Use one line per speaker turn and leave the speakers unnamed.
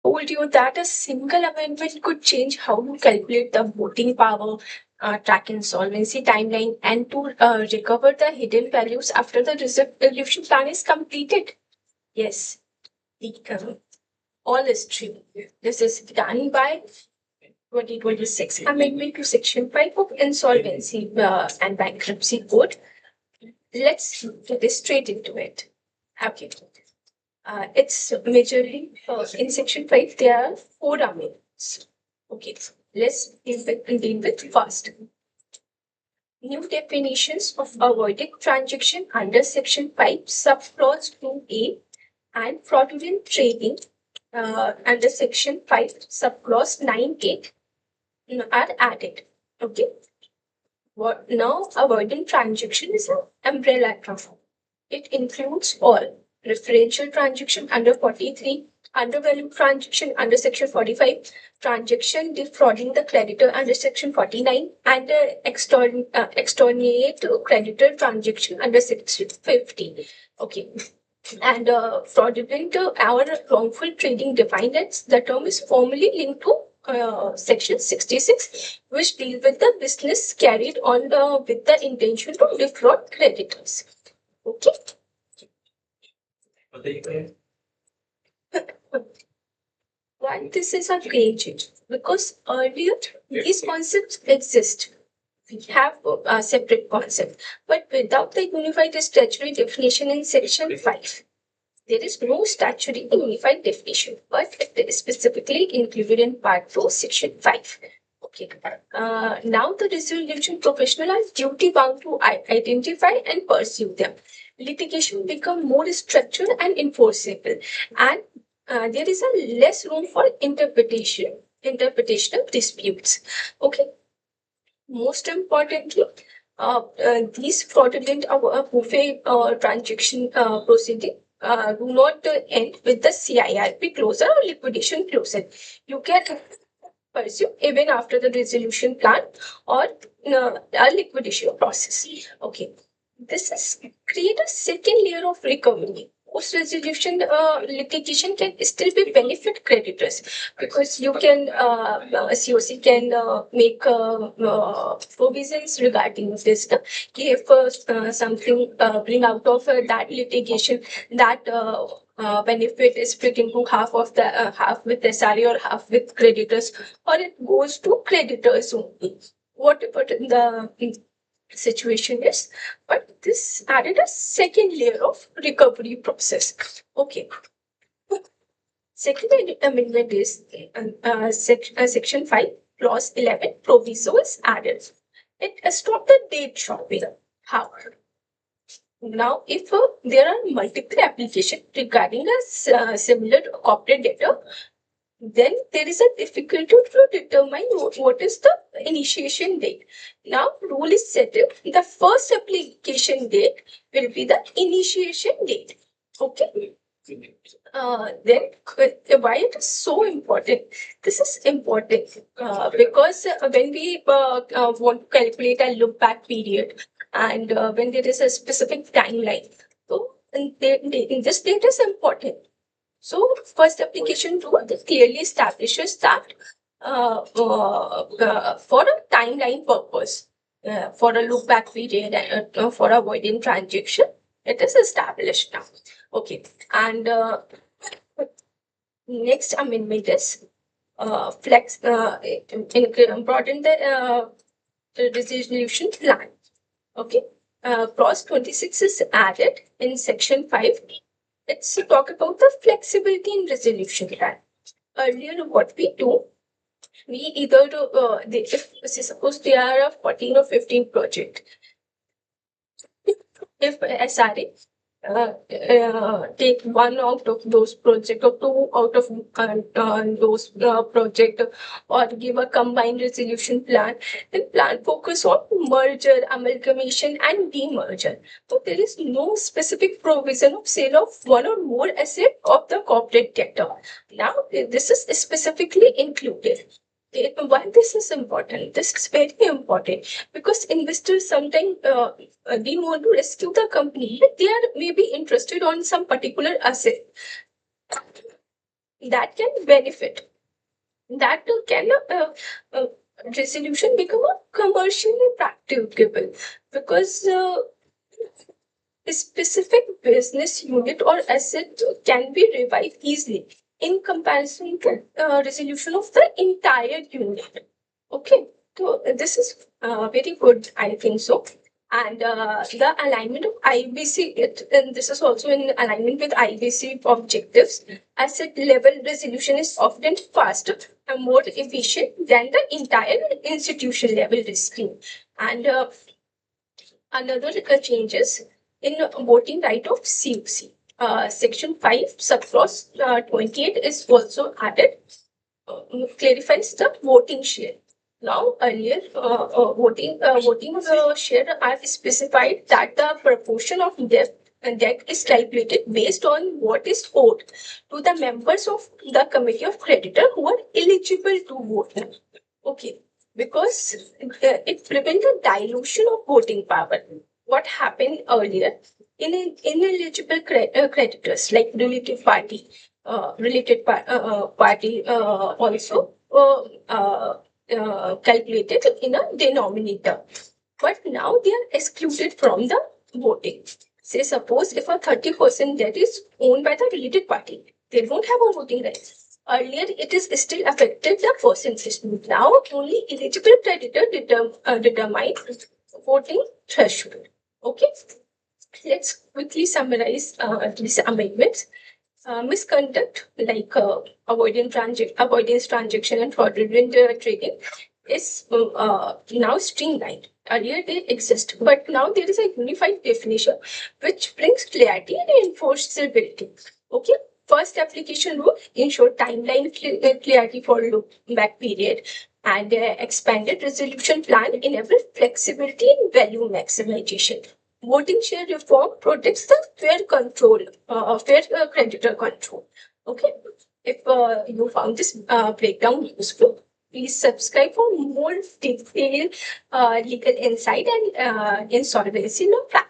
told you that a single amendment could change how you calculate the voting power, track insolvency timeline, and to recover the hidden values after the resolution plan is completed. Yes, all is true. This is done by 2026 Amendment to Section 5 of Insolvency and Bankruptcy Code. Let's get straight into it. Okay. It's majorly in Section 5, there are 4 amendments. Okay, let's deal with first. New definitions of avoiding transaction under Section 5, subclause 2A, and fraudulent trading under Section 5, subclause 9A are added. Okay. What now? Avoiding transaction is an umbrella term. It includes all referential transaction under 43, undervalued transaction under Section 45, transaction defrauding the creditor under Section 49, and extortionate creditor transaction under Section 50. Okay. And fraudulent or wrongful trading defined as the term is formally linked to Section 66, which deals with the business carried on with the intention to defraud creditors. Okay. Why this is a great change? Because earlier these concepts exist. We have a separate concept, but without the unified statutory definition in Section 5. There is no statutory unified definition, but it is specifically included in Part 4, Section 5. Okay. Now the resolution professional are duty bound to identify and pursue them. Litigation become more structured and enforceable, and there is a less room for interpretational disputes. Okay. Most importantly, these fraudulent buffet transaction proceeding do not end with the CIRP closure or liquidation closure. You can pursue even after the resolution plan or a liquidation process. Okay, this is create a second layer of recovery. Post-resolution litigation can still be benefit creditors because you can COC can make provisions regarding this. If something bring out of that litigation, that benefit is split into half of the half with SRE or half with creditors, or it goes to creditors only. Whatever the situation is, but this added a second layer of recovery process. Okay. Second amendment is Section 5, Clause 11, proviso is added. It stopped the date shopping. How? Now, if there are multiple applications regarding a similar corporate debtor, then there is a difficulty to determine what is the initiation date. Now, rule is settled. The first application date will be the initiation date. Okay. Then why it is so important? This is important because when we want to calculate a look back period and when there is a specific timeline, so this date is important. So first application rule clearly establishes that for a timeline purpose, for a look back period and for avoiding transaction, it is established now. Okay, and next amendment is broaden the resolution plan. Okay, clause 26 is added in Section 5. Let's talk about the flexibility in resolution plan. Earlier, what we do, we either do, if suppose there are a 14 or 15 project, if SRA take one out of those project or two out of those project or give a combined resolution plan, then plan focus on merger, amalgamation and demerger. So there is no specific provision of sale of one or more asset of the corporate debtor. Now this is specifically included. Why this is important? This is very important because investors sometimes they want to rescue the company. They are maybe interested on some particular asset. that can benefit, that can resolution become a commercially practicable, because a specific business unit or asset can be revived easily in comparison to resolution of the entire unit. Okay, so this is very good, I think so. And the alignment of IBC, and this is also in alignment with IBC objectives. Asset level resolution is often faster and more efficient than the entire institution level risking. And another changes in voting right of CUC. Section 5, subclause 28 is also added, clarifies the voting share. Now, earlier, voting share are specified that the proportion of debt is calculated based on what is owed to the members of the committee of creditor who are eligible to vote. Okay, because it prevents the dilution of voting power. What happened earlier, ineligible creditors like party also calculated in a denominator, but now they are excluded from the voting. Say suppose if a 30% debt is owned by the related party, they don't have a voting right. Earlier, it is still affected the percentage. Now, only eligible creditor determine voting threshold. Okay, let's quickly summarize these amendments. Misconduct like avoidance transaction and fraudulent trading is now streamlined. Earlier they exist, but now there is a unified definition which brings clarity and enforceability. Okay. First application rule ensure timeline clarity for look back period, and expanded resolution plan enable flexibility and value maximization. Voting share reform protects the fair creditor control. Okay, if you found this breakdown useful, please subscribe for more detailed legal insight and insolvency law practice.